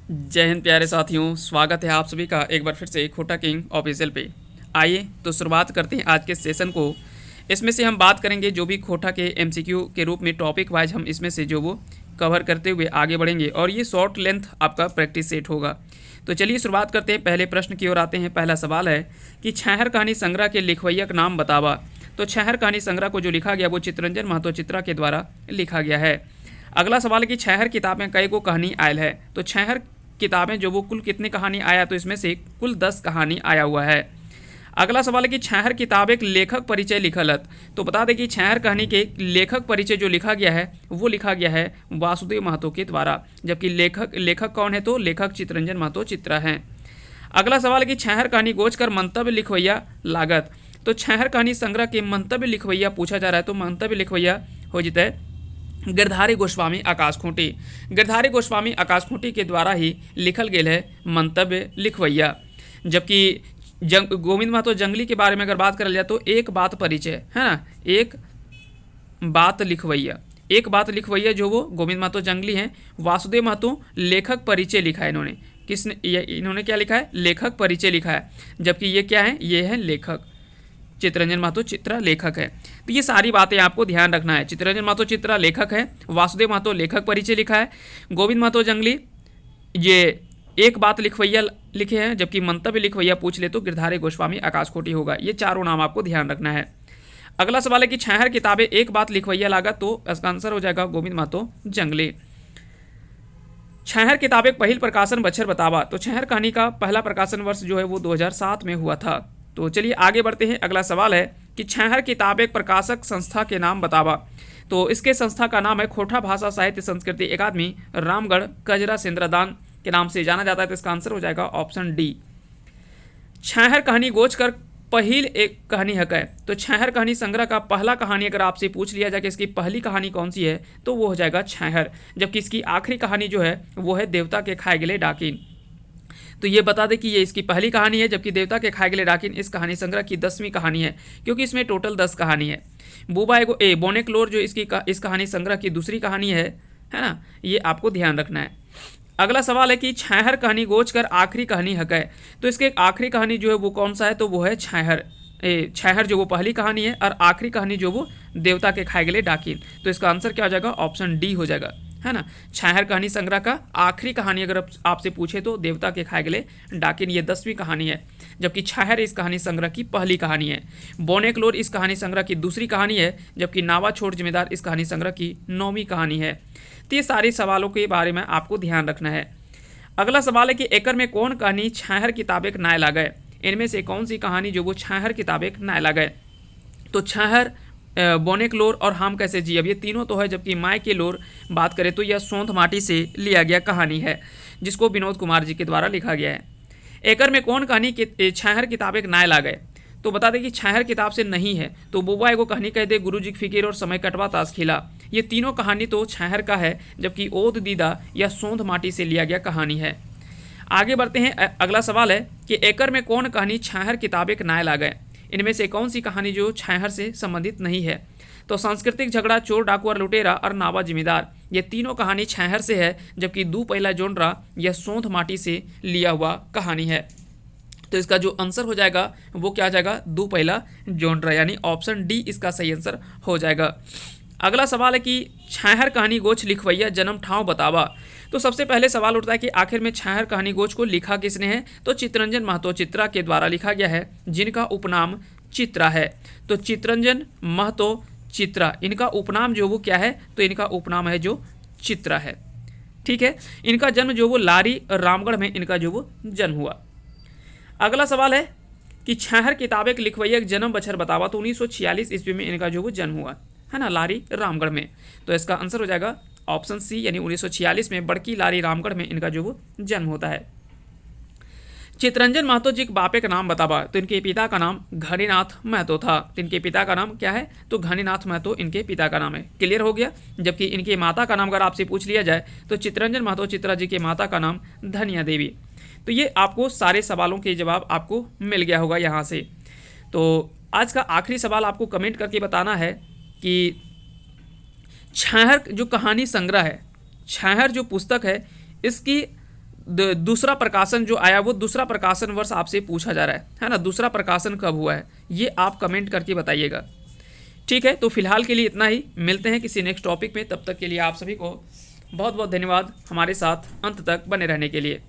जय हिंद प्यारे साथियों, स्वागत है आप सभी का एक बार फिर से खोटा किंग ऑफिशियल पे। आइए तो शुरुआत करते हैं आज के सेशन को। इसमें से हम बात करेंगे जो भी खोटा के एमसीक्यू के रूप में टॉपिक वाइज हम इसमें से जो वो कवर करते हुए आगे बढ़ेंगे और ये शॉर्ट लेंथ आपका प्रैक्टिस सेट होगा। तो चलिए शुरुआत करते हैं। पहले प्रश्न की ओर आते हैं। पहला सवाल है कि छहर कहानी संग्रह के लिखवैया का नाम बतावा। तो छहर कहानी संग्रह को जो लिखा गया वो चितरंजन महतो चित्रा के द्वारा लिखा गया है। अगला सवाल है कि छहर किताबें कई को कहानी आयल है। तो छहर किताबें जो वो कुल कितनी कहानी आया, तो इसमें से कुल 10 कहानी आया हुआ है। अगला सवाल है कि छहर किताब एक लेखक परिचय लिखलत। तो बता दें कि छहर कहानी के लेखक परिचय जो लिखा गया है वो लिखा गया है वासुदेव महतो के द्वारा, जबकि लेखक कौन है, तो लेखक चितरंजन महतो चित्रा हैं। अगला सवाल है कि छहर कहानी गोच कर मंतव्य लिखवैया लागत। तो छहर कहानी संग्रह के मंतव्य लिखवैया पूछा जा रहा है, तो मंतव्य लिखवैया हो जाता है गिरधारी गोस्वामी आकाश खूंटी। गिरधारी गोस्वामी आकाश खूंटी के द्वारा ही लिखल गेल है मंतव्य लिखवैया। जबकि गोविंद महतो जंगली के बारे में अगर बात करल जाए तो एक बात परिचय है ना, एक बात लिखवैया जो वो गोविंद महतो जंगली हैं। वासुदेव महतो लेखक परिचय लिखा है इन्होंने। इन्होंने क्या लिखा है, लेखक परिचय लिखा है। जबकि ये क्या है, ये है लेखक। चितरंजन महतो चित्रा लेखक है। तो ये सारी बातें आपको ध्यान रखना है। चितरंजन महतो चित्रा लेखक है, वासुदेव महतो लेखक परिचय लिखा है, गोविंद महतो जंगली ये एक बात लिखवैया लिखे हैं, जबकि मंतव्य लिखवैया पूछ ले तो गिरधारी गोस्वामी आकाश खूंटी होगा। ये चारों नाम आपको ध्यान रखना है। अगला सवाल है कि छहर किताबें एक बात लिखवैया लागत। तो इसका आंसर हो जाएगा गोविंद महतो जंगली। छहर किताबें पहिल प्रकाशन बछर बतावा। तो छहर कहानी का पहला प्रकाशन वर्ष जो है वो 2007 में हुआ था। तो चलिए आगे बढ़ते हैं। अगला सवाल है कि छहर किताब एक प्रकाशक संस्था के नाम बतावा। तो इसके संस्था का नाम है खोटा भाषा साहित्य संस्कृति अकादमी, रामगढ़, कजरा, सिंद्रादान के नाम से जाना जाता है। तो इसका आंसर हो जाएगा ऑप्शन डी। छहर कहानी गोच कर पहिल एक कहानी हक है। तो छहर कहानी संग्रह का पहला कहानी अगर आपसे पूछ लिया जाए कि इसकी पहली कहानी कौन सी है, तो वो हो जाएगा छहर। जबकि इसकी आखिरी कहानी जो है वो है देवता के खाए गले डाकिन। तो ये बता दें कि ये इसकी पहली कहानी है, जबकि देवता के खाए गले डाकिन इस कहानी संग्रह की 10वीं कहानी है, क्योंकि इसमें टोटल 10 कहानी है। बूबा एगो बोनेक्लोर जो इस कहानी संग्रह की दूसरी कहानी है ना, ये आपको ध्यान रखना है। अगला सवाल है कि छहर कहानी गोच कर आखिरी कहानी हक है। तो इसके आखिरी कहानी जो है वो कौन सा है, तो वो है छहर जो वो पहली कहानी है और आखिरी कहानी जो वो देवता के खाए गले डाकिन। तो इसका आंसर क्या हो जाएगा, ऑप्शन डी हो जाएगा, है ना। छहर कहानी संग्रह का आखिरी कहानी अगर आपसे पूछे तो देवता के खाए गले डाकिन ये 10वीं कहानी है, जबकि छहर इस कहानी संग्रह की पहली कहानी है। बोनेक्लोर इस कहानी संग्रह की दूसरी कहानी है, जबकि नावा छोड़ जिम्मेदार इस कहानी संग्रह की 9वीं कहानी है। तो ये सारे सवालों के बारे में आपको ध्यान रखना है। अगला सवाल है कि एकर में कौन कहानी छहर किताबें नाय लागय। इनमें से कौन सी कहानी जो वो छहर किताबें नाय लागय। तो छहर, बोनेक्लोर और हम कैसे जी, अब ये तीनों तो है। जबकि माय के लोर बात करें तो यह सोंध माटी से लिया गया कहानी है, जिसको विनोद कुमार जी के द्वारा लिखा गया है। एकर में कौन कहानी छहर किताबें नाय लागय। तो बता दें कि छहर किताब से नहीं है। तो बुबा एगो कहानी कह दे, गुरु जी की फिकिर और समय कटवा ताश खिला, ये तीनों कहानी तो छहर का है, जबकि ओद दीदा या सोंध माटी से लिया गया कहानी है। आगे बढ़ते हैं। अगला सवाल है कि एकर में कौन कहानी छहर किताबें नाय लागय। इनमें से कौन सी कहानी जो छहर से संबंधित नहीं है। तो सांस्कृतिक झगड़ा, चोर डाकू और लुटेरा और नावा जिम्मेदार, ये तीनों कहानी छहर से है, जबकि दू पहला जोनरा यह सोंध माटी से लिया हुआ कहानी है। तो इसका जो आंसर हो जाएगा वो क्या आ जाएगा, दू पहला जोनरा, यानी ऑप्शन डी इसका सही आंसर हो जाएगा। अगला सवाल है कि छहर कहानी गोच लिखवैया जन्म ठाव बतावा। तो सबसे पहले सवाल उठता है कि आखिर में छहर कहानी गोच को लिखा किसने है। तो चितरंजन महतो चित्रा के द्वारा लिखा गया है, जिनका उपनाम चित्रा है। तो चितरंजन महतो चित्रा, इनका उपनाम जो वो क्या है, तो इनका उपनाम है जो चित्रा है। ठीक है। इनका जन्म जो वो लारी रामगढ़ में इनका जो वो जन्म हुआ। अगला सवाल है कि छहर किताबें लिखवैया जन्म बछर बतावा। तो 1946 ईस्वी में इनका जो वो जन्म हुआ, है ना, लारी रामगढ़ में। तो इसका आंसर हो जाएगा ऑप्शन सी, यानी 1946 में बड़की लारी रामगढ़ में इनका जो वो जन्म होता है। चितरंजन महतो जी के बापे का नाम बतावा। तो इनके पिता का नाम घनीनाथ महतो था। तो इनके पिता का नाम क्या है, तो घनीनाथ महतो इनके पिता का नाम है। क्लियर हो गया। जबकि इनकी माता का नाम अगर आपसे पूछ लिया जाए तो चितरंजन महतो चित्रा जी के माता का नाम धनिया देवी। तो ये आपको सारे सवालों के जवाब आपको मिल गया होगा यहाँ से। तो आज का आखिरी सवाल आपको कमेंट करके बताना है कि छहर जो कहानी संग्रह है, छहर जो पुस्तक है, इसकी दूसरा प्रकाशन जो आया वो दूसरा प्रकाशन वर्ष आपसे पूछा जा रहा है ना, दूसरा प्रकाशन कब हुआ है ये आप कमेंट करके बताइएगा। ठीक है, तो फिलहाल के लिए इतना ही, मिलते हैं किसी नेक्स्ट टॉपिक में, तब तक के लिए आप सभी को बहुत बहुत धन्यवाद हमारे साथ अंत तक बने रहने के लिए।